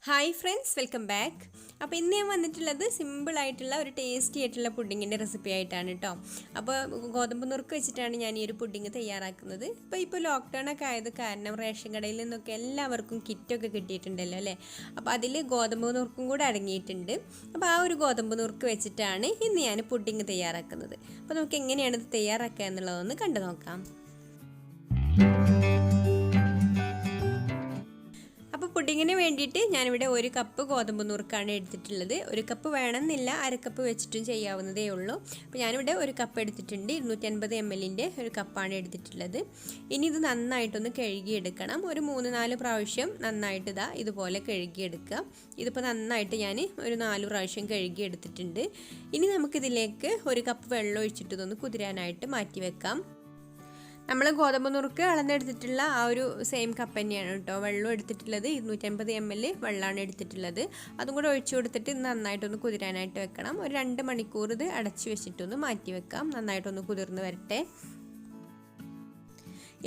Hi friends, welcome back. അപ്പോൾ ഇന്ന് ഞാൻ വന്നിട്ടുള്ളത് സിമ്പിളായിട്ടുള്ള ഒരു ടേസ്റ്റി ആയിട്ടുള്ള പുഡിങ്ങിൻ്റെ റെസിപ്പി ആയിട്ടാണ് കേട്ടോ. അപ്പോൾ ഗോതമ്പ് നുറുക്ക് വെച്ചിട്ടാണ് ഞാൻ ഈ ഒരു പുഡിങ് തയ്യാറാക്കുന്നത്. ഇപ്പോൾ ലോക്ക്ഡൗൺ ഒക്കെ ആയത് കാരണം റേഷൻ കടയിൽ നിന്നൊക്കെ എല്ലാവർക്കും കിറ്റൊക്കെ കിട്ടിയിട്ടുണ്ടല്ലോ അല്ലേ. അപ്പോൾ അതിൽ ഗോതമ്പ് നുറുക്കും കൂടെ അടങ്ങിയിട്ടുണ്ട്. അപ്പോൾ ആ ഒരു ഗോതമ്പ് നുറുക്ക് വെച്ചിട്ടാണ് ഇന്ന് ഞാൻ പുഡിങ് തയ്യാറാക്കുന്നത്. അപ്പോൾ നമുക്ക് എങ്ങനെയാണ് ഇത് തയ്യാറാക്കുക എന്നുള്ളതൊന്ന് കണ്ടു നോക്കാം. പുഡിങ്ങിന് വേണ്ടിയിട്ട് ഞാനിവിടെ 1 കപ്പ് ഗോതമ്പ് നുറുക്കാണ് എടുത്തിട്ടുള്ളത്. 1 കപ്പ് വേണമെന്നില്ല, അരക്കപ്പ് വെച്ചിട്ടും ചെയ്യാവുന്നതേ ഉള്ളൂ. അപ്പോൾ ഞാനിവിടെ 1 കപ്പ് എടുത്തിട്ടുണ്ട്. 250 ml ഒരു കപ്പാണ് എടുത്തിട്ടുള്ളത്. ഇനി ഇത് നന്നായിട്ടൊന്ന് കഴുകിയെടുക്കണം. ഒരു 3-4 പ്രാവശ്യം നന്നായിട്ട് ഇതുപോലെ കഴുകിയെടുക്കുക. ഇതിപ്പോൾ നന്നായിട്ട് ഞാൻ ഒരു 4 പ്രാവശ്യം കഴുകിയെടുത്തിട്ടുണ്ട്. ഇനി നമുക്കിതിലേക്ക് 1 കപ്പ് വെള്ളം ഒഴിച്ചിട്ട് ഇതൊന്ന് കുതിരാനായിട്ട് മാറ്റി വെക്കാം. നമ്മൾ ഗോതമ്പ് നുറുക്ക് അളന്നെടുത്തിട്ടുള്ള ആ ഒരു സെയിം കപ്പ് തന്നെയാണ് കേട്ടോ വെള്ളം എടുത്തിട്ടുള്ളത്. 250 ml വെള്ളമാണ് എടുത്തിട്ടുള്ളത്. അതും കൂടെ ഒഴിച്ചു കൊടുത്തിട്ട് നന്നായിട്ടൊന്ന് കുതിരാനായിട്ട് വെക്കണം. ഒരു 2 മണിക്കൂർ ഇത് അടച്ചു വെച്ചിട്ടൊന്ന് മാറ്റി വെക്കാം. നന്നായിട്ടൊന്ന് കുതിർന്ന് വരട്ടെ.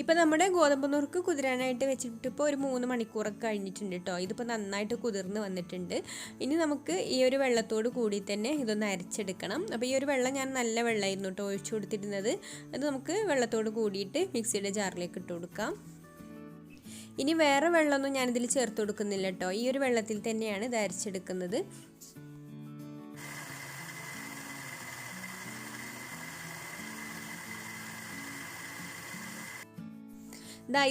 ഇപ്പോൾ നമ്മുടെ ഗോതമ്പ് നുറുക്ക് കുതിരാനായിട്ട് വെച്ചിട്ട് ഇപ്പോൾ ഒരു 3 മണിക്കൂറൊക്കെ കഴിഞ്ഞിട്ടുണ്ട് കേട്ടോ. ഇതിപ്പോൾ നന്നായിട്ട് കുതിർന്ന് വന്നിട്ടുണ്ട്. ഇനി നമുക്ക് ഈ ഒരു വെള്ളത്തോട് കൂടി തന്നെ ഇതൊന്ന് അരച്ചെടുക്കണം. അപ്പോൾ ഈ ഒരു വെള്ളം ഞാൻ നല്ല വെള്ളമായിരുന്നു കേട്ടോ ഒഴിച്ചു കൊടുത്തിരുന്നത്. അത് നമുക്ക് വെള്ളത്തോട് കൂടിയിട്ട് മിക്സിയുടെ ജാറിലേക്ക് ഇട്ട് കൊടുക്കാം. ഇനി വേറെ വെള്ളമൊന്നും ഞാനിതിൽ ചേർത്ത് കൊടുക്കുന്നില്ല കേട്ടോ. ഈ ഒരു വെള്ളത്തിൽ തന്നെയാണ് ഇത് അരച്ചെടുക്കുന്നത്.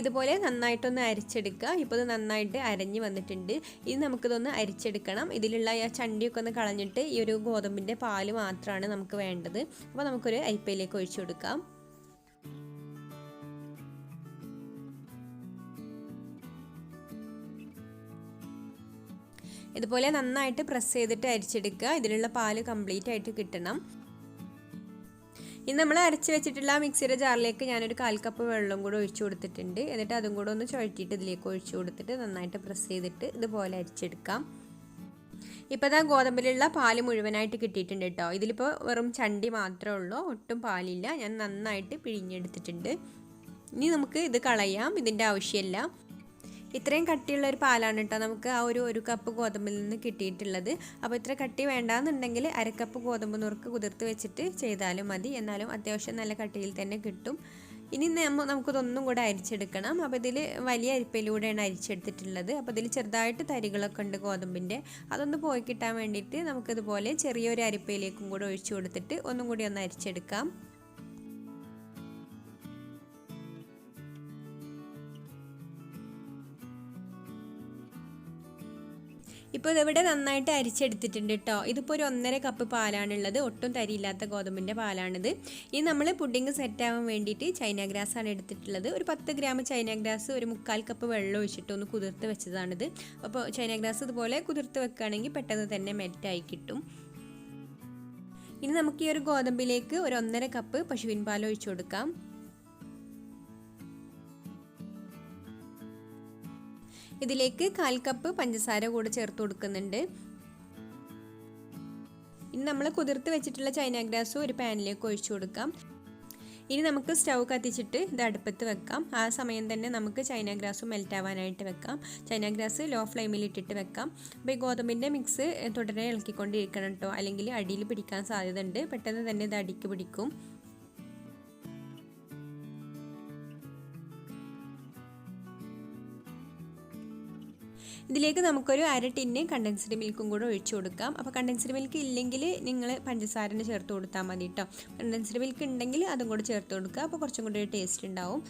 ഇതുപോലെ നന്നായിട്ടൊന്ന് അരിച്ചെടുക്കുക. ഇപ്പോൾ ഇത് നന്നായിട്ട് അരഞ്ഞ് വന്നിട്ടുണ്ട്. ഇനി നമുക്കിതൊന്ന് അരിച്ചെടുക്കണം. ഇതിലുള്ള ആ ചണ്ടിയൊക്കെ ഒന്ന് കളഞ്ഞിട്ട് ഈ ഒരു ഗോതമ്പിൻ്റെ പാല് മാത്രമാണ് നമുക്ക് വേണ്ടത്. അപ്പോൾ നമുക്കൊരു അരിപ്പയിലേക്ക് ഒഴിച്ചു കൊടുക്കാം. ഇതുപോലെ നന്നായിട്ട് പ്രസ് ചെയ്തിട്ട് അരിച്ചെടുക്കുക. ഇതിലുള്ള പാല് കംപ്ലീറ്റ് ആയിട്ട് കിട്ടണം. ഇനി നമ്മൾ അരച്ച് വെച്ചിട്ടുള്ള മിക്സിയുടെ ജാറിലേക്ക് ഞാനൊരു 1/4 കപ്പ് വെള്ളം കൂടെ ഒഴിച്ചു കൊടുത്തിട്ടുണ്ട്. എന്നിട്ട് അതും കൂടെ ഒന്ന് ചുഴറ്റിയിട്ട് ഇതിലേക്ക് ഒഴിച്ചു കൊടുത്തിട്ട് നന്നായിട്ട് പ്രസ് ചെയ്തിട്ട് ഇതുപോലെ അരിച്ചെടുക്കാം. ഇപ്പോൾ ഗോതമ്പിലുള്ള പാല് മുഴുവനായിട്ട് കിട്ടിയിട്ടുണ്ട് കേട്ടോ. ഇതിലിപ്പോൾ വെറും ചണ്ടി മാത്രമേ ഉള്ളൂ, ഒട്ടും പാലില്ല. ഞാൻ നന്നായിട്ട് പിഴിഞ്ഞെടുത്തിട്ടുണ്ട്. ഇനി നമുക്ക് ഇത് കളയാം, ഇതിൻ്റെ ആവശ്യമില്ല. ഇത്രയും കട്ടിയുള്ള ഒരു പാലാണ് കേട്ടോ നമുക്ക് ആ ഒരു കപ്പ് ഗോതമ്പിൽ നിന്ന് കിട്ടിയിട്ടുള്ളത്. അപ്പോൾ ഇത്ര കട്ടി വേണ്ടാന്നുണ്ടെങ്കിൽ 1/2 കപ്പ് ഗോതമ്പ് നുറുക്ക് കുതിർത്ത് വെച്ചിട്ട് ചെയ്താലും മതി. എന്നാലും അത്യാവശ്യം നല്ല കട്ടിയിൽ തന്നെ കിട്ടും. ഇനി നമുക്കിതൊന്നും കൂടെ അരിച്ചെടുക്കണം. അപ്പോൾ ഇതിൽ വലിയ അരിപ്പയിലൂടെയാണ് അരിച്ചെടുത്തിട്ടുള്ളത്. അപ്പോൾ ഇതിൽ ചെറുതായിട്ട് തരികളൊക്കെ ഉണ്ട് ഗോതമ്പിൻ്റെ. അതൊന്ന് പോയി കിട്ടാൻ വേണ്ടിയിട്ട് നമുക്കിതുപോലെ ചെറിയൊരു അരിപ്പയിലേക്കും കൂടെ ഒഴിച്ചു കൊടുത്തിട്ട് ഒന്നും കൂടി ഒന്ന് അരിച്ചെടുക്കാം. ഇപ്പോൾ ഇതിവിടെ നന്നായിട്ട് അരിച്ചെടുത്തിട്ടുണ്ട് കേട്ടോ. ഇതിപ്പോൾ ഒരു 1.5 കപ്പ് പാലാണുള്ളത്. ഒട്ടും തരിയില്ലാത്ത ഗോതമ്പിൻ്റെ പാലാണിത്. ഇനി നമ്മൾ പുഡിങ് സെറ്റാവാൻ വേണ്ടിയിട്ട് ചൈന ഗ്രാസാണ് എടുത്തിട്ടുള്ളത്. ഒരു 10 ഗ്രാം ചൈന ഗ്രാസ് ഒരു 3/4 കപ്പ് വെള്ളം ഒഴിച്ചിട്ട് ഒന്ന് കുതിർത്ത് വെച്ചതാണിത്. അപ്പോൾ ചൈന ഗ്രാസ് ഇതുപോലെ കുതിർത്ത് വെക്കുകയാണെങ്കിൽ പെട്ടെന്ന് തന്നെ മെൽറ്റായി കിട്ടും. ഇനി നമുക്ക് ഈ ഒരു ഗോതമ്പിലേക്ക് ഒരു 1.5 കപ്പ് പശുവിൻ പാൽ ഒഴിച്ചു കൊടുക്കാം. ഇതിലേക്ക് 1/4 കപ്പ് പഞ്ചസാര കൂടെ ചേർത്ത് കൊടുക്കുന്നുണ്ട്. ഇനി നമ്മൾ കുതിർത്ത് വെച്ചിട്ടുള്ള ചൈന ഗ്രാസ് ഒരു പാനിലേക്ക് ഒഴിച്ചു കൊടുക്കാം. ഇനി നമുക്ക് സ്റ്റൗ കത്തിച്ചിട്ട് ഇത് അടുപ്പത്ത് വെക്കാം. ആ സമയം തന്നെ നമുക്ക് ചൈന ഗ്രാസ് മെൽറ്റ് ആവാനായിട്ട് വെക്കാം. ചൈന ഗ്രാസ് ലോ ഫ്ലെയിമിൽ ഇട്ടിട്ട് വെക്കാം. അപ്പോൾ ഈ ഗോതമ്പിൻ്റെ മിക്സ് തുടരെ ഇളക്കിക്കൊണ്ടിരിക്കണം കേട്ടോ, അല്ലെങ്കിൽ അടിയിൽ പിടിക്കാൻ സാധ്യത ഉണ്ട്. പെട്ടെന്ന് തന്നെ ഇത് അടിക്ക് പിടിക്കും. ഇതിലേക്ക് നമുക്കൊരു 1/2 ടിന്ന് കണ്ടൻസ്ഡ് മിൽക്കും കൂടെ ഒഴിച്ചു കൊടുക്കാം. അപ്പോൾ കണ്ടൻസ്ഡ് മിൽക്ക് ഇല്ലെങ്കിൽ നിങ്ങൾ പഞ്ചസാരന് ചേർത്ത് കൊടുത്താൽ മതി കേട്ടോ. കണ്ടൻസ്ഡ് മിൽക്ക് ഉണ്ടെങ്കിൽ അതും കൂടെ ചേർത്ത് കൊടുക്കുക. അപ്പോൾ കുറച്ചും കൂടി ഒരു ടേസ്റ്റ് ഉണ്ടാവും.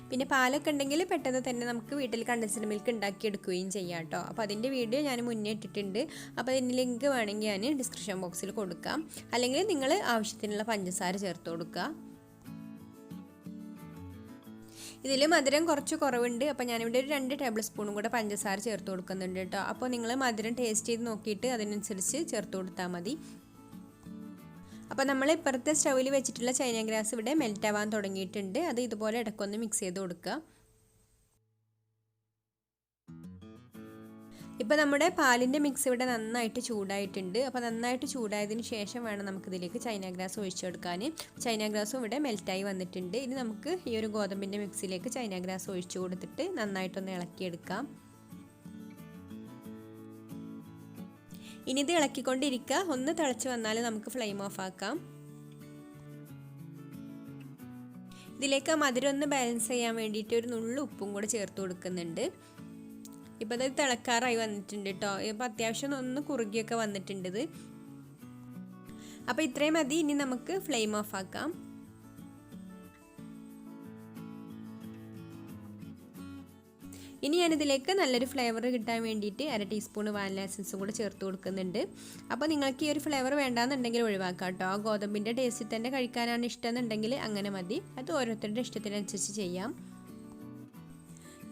പിന്നെ പാലൊക്കെ ഉണ്ടെങ്കിൽ പെട്ടെന്ന് തന്നെ നമുക്ക് വീട്ടിൽ കണ്ടൻസ്ഡ് മിൽക്ക് ഉണ്ടാക്കിയെടുക്കുകയും ചെയ്യാം കേട്ടോ. അപ്പോൾ അതിൻ്റെ വീഡിയോ ഞാൻ മുന്നേ ഇട്ടിട്ടുണ്ട്. അപ്പോൾ അതിൻ്റെ ലിങ്ക് വേണമെങ്കിൽ ഞാൻ ഡിസ്ക്രിപ്ഷൻ ബോക്സിൽ കൊടുക്കാം. അല്ലെങ്കിൽ നിങ്ങൾ ആവശ്യത്തിനുള്ള പഞ്ചസാര ചേർത്ത് കൊടുക്കുക. ഇതിൽ മധുരം കുറച്ച് കുറവുണ്ട്. അപ്പോൾ ഞാനിവിടെ ഒരു 2 ടേബിൾ സ്പൂണും കൂടെ പഞ്ചസാര ചേർത്ത് കൊടുക്കുന്നുണ്ട് കേട്ടോ. അപ്പോൾ നിങ്ങൾ മധുരം ടേസ്റ്റ് ചെയ്ത് നോക്കിയിട്ട് അതിനനുസരിച്ച് ചേർത്ത് കൊടുത്താൽ മതി. അപ്പോൾ നമ്മൾ ഇപ്പുറത്തെ സ്റ്റൗവിൽ വെച്ചിട്ടുള്ള ചൈന ഗ്രാസ് ഇവിടെ മെൽറ്റ് ആവാൻ തുടങ്ങിയിട്ടുണ്ട്. അത് ഇതുപോലെ ഇടയ്ക്കൊന്ന് മിക്സ് ചെയ്ത് കൊടുക്കുക. ഇപ്പോൾ നമ്മുടെ പാലിൻ്റെ മിക്സ് ഇവിടെ നന്നായിട്ട് ചൂടായിട്ടുണ്ട്. അപ്പോൾ നന്നായിട്ട് ചൂടായതിന് ശേഷം വേണം നമുക്കിതിലേക്ക് ചൈന ഗ്രാസ് ഒഴിച്ചെടുക്കാൻ. ചൈന ഗ്രാസും ഇവിടെ മെൽറ്റായി വന്നിട്ടുണ്ട്. ഇനി നമുക്ക് ഈ ഒരു ഗോതമ്പിൻ്റെ മിക്സിലേക്ക് ചൈന ഗ്രാസ് ഒഴിച്ചു കൊടുത്തിട്ട് നന്നായിട്ടൊന്ന് ഇളക്കിയെടുക്കാം. ഇനി ഇത് ഇളക്കിക്കൊണ്ടിരിക്കുക. ഒന്ന് തിളച്ച് വന്നാൽ നമുക്ക് ഫ്ലെയിം ഓഫ് ആക്കാം. ഇതിലേക്ക് മധുരം ഒന്ന് ബാലൻസ് ചെയ്യാൻ വേണ്ടിയിട്ട് ഒരു നുള്ളു ഉപ്പും കൂടെ ചേർത്ത് കൊടുക്കുന്നുണ്ട്. ഇപ്പോൾ ഇത് തിളക്കാറായി വന്നിട്ടുണ്ട് കേട്ടോ. ഇപ്പോൾ അത്യാവശ്യം ഒന്ന് കുറുകിയൊക്കെ വന്നിട്ടുണ്ട്. അപ്പോൾ ഇത്രയും മതി. ഇനി നമുക്ക് ഫ്ലെയിം ഓഫ് ആക്കാം. ഇനി ഞാനിതിലേക്ക് നല്ലൊരു ഫ്ലേവർ കിട്ടാൻ വേണ്ടിയിട്ട് 1/2 ടീസ്പൂൺ വാനില എസൻസും കൂടെ ചേർത്ത് കൊടുക്കുന്നുണ്ട്. അപ്പോൾ നിങ്ങൾക്ക് ഈ ഒരു ഫ്ലേവർ വേണ്ടാന്നുണ്ടെങ്കിൽ ഒഴിവാക്കാം കേട്ടോ. ആ ഗോതമ്പിൻ്റെ ടേസ്റ്റിൽ തന്നെ കഴിക്കാനാണ് ഇഷ്ടം എന്നുണ്ടെങ്കിൽ അങ്ങനെ മതി. അത് ഓരോരുത്തരുടെ ഇഷ്ടത്തിനനുസരിച്ച് ചെയ്യാം.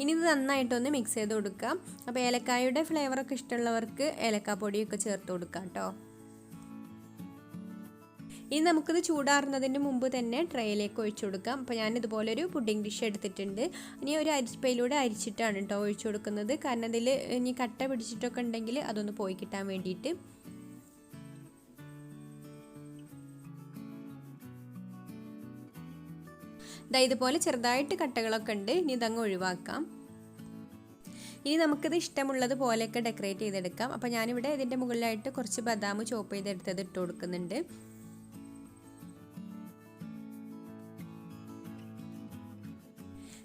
ഇനി ഇത് നന്നായിട്ടൊന്ന് മിക്സ് ചെയ്ത് കൊടുക്കാം. അപ്പോൾ ഏലക്കായുടെ ഫ്ലേവറൊക്കെ ഇഷ്ടമുള്ളവർക്ക് ഏലക്കാപ്പൊടിയൊക്കെ ചേർത്ത് കൊടുക്കാം കേട്ടോ. ഇനി നമുക്കിത് ചൂടാറുന്നതിന് മുമ്പ് തന്നെ ട്രേയിലേക്ക് ഒഴിച്ചു കൊടുക്കാം. അപ്പോൾ ഞാനിതുപോലെ ഒരു പുഡിംഗ് ഡിഷ് എടുത്തിട്ടുണ്ട്. ഇനി ഒരു അരിപ്പയിലൂടെ അരിച്ചിട്ടാണ് കേട്ടോ ഒഴിച്ചു കൊടുക്കുന്നത്. കാരണം ഇതിൽ ഇനി കട്ട പിടിച്ചിട്ടൊക്കെ ഉണ്ടെങ്കിൽ അതൊന്ന് പോയി കിട്ടാൻ വേണ്ടിയിട്ട്. ഇതുപോലെ ചെറുതായിട്ട് കട്ടകളൊക്കെ ഉണ്ട്. ഇനി ഇതങ്ങ് ഒഴിവാക്കാം. ഇനി നമുക്കിത് ഇഷ്ടമുള്ളത് പോലെയൊക്കെ ഡെക്കറേറ്റ് ചെയ്തെടുക്കാം. അപ്പോൾ ഞാനിവിടെ ഇതിൻ്റെ മുകളിലായിട്ട് കുറച്ച് ബദാം ചോപ്പ് ചെയ്തെടുത്തത് ഇട്ട് കൊടുക്കുന്നുണ്ട്.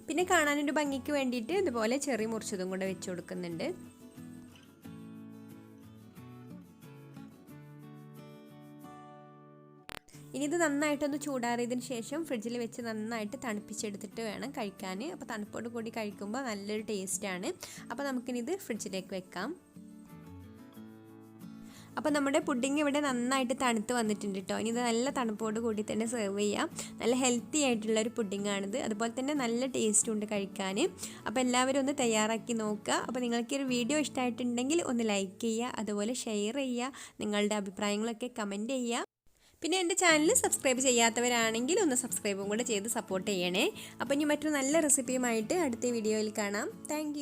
പിന്നെ കാണാനൊരു ഭംഗിക്ക് വേണ്ടിയിട്ട് ഇതുപോലെ ചെറി മുറിച്ചതും കൂടെ വെച്ച് കൊടുക്കുന്നുണ്ട്. ഇനി ഇത് നന്നായിട്ടൊന്ന് ചൂടാറിയതിന് ശേഷം ഫ്രിഡ്ജിൽ വെച്ച് നന്നായിട്ട് തണുപ്പിച്ചെടുത്തിട്ട് വേണം കഴിക്കാൻ. അപ്പോൾ തണുപ്പോട് കൂടി കഴിക്കുമ്പോൾ നല്ലൊരു ടേസ്റ്റാണ്. അപ്പോൾ നമുക്കിനി ഇത് ഫ്രിഡ്ജിലേക്ക് വെക്കാം. അപ്പോൾ നമ്മുടെ പുഡിംഗ് ഇവിടെ നന്നായിട്ട് തണുത്ത് വന്നിട്ടുണ്ട് കേട്ടോ. ഇനി ഇത് നല്ല തണുപ്പോട് കൂടി തന്നെ സെർവ് ചെയ്യാം. നല്ല ഹെൽത്തി ആയിട്ടുള്ളൊരു പുഡിംഗാണിത്. അതുപോലെ തന്നെ നല്ല ടേസ്റ്റും ഉണ്ട് കഴിക്കാൻ. അപ്പോൾ എല്ലാവരും ഒന്ന് തയ്യാറാക്കി നോക്കുക. അപ്പോൾ നിങ്ങൾക്ക് ഈ ഒരു വീഡിയോ ഇഷ്ടമായിട്ടുണ്ടെങ്കിൽ ഒന്ന് ലൈക്ക് ചെയ്യുക, അതുപോലെ ഷെയർ ചെയ്യുക, നിങ്ങളുടെ അഭിപ്രായങ്ങളൊക്കെ കമൻറ്റ് ചെയ്യുക. പിന്നെ എൻ്റെ ചാനൽ സബ്സ്ക്രൈബ് ചെയ്യാത്തവരാണെങ്കിൽ ഒന്ന് സബ്സ്ക്രൈബും കൂടെ ചെയ്ത് സപ്പോർട്ട് ചെയ്യണേ. അപ്പോൾ ഇനി മറ്റൊരു നല്ല റെസിപ്പിയുമായിട്ട് അടുത്ത വീഡിയോയിൽ കാണാം. താങ്ക്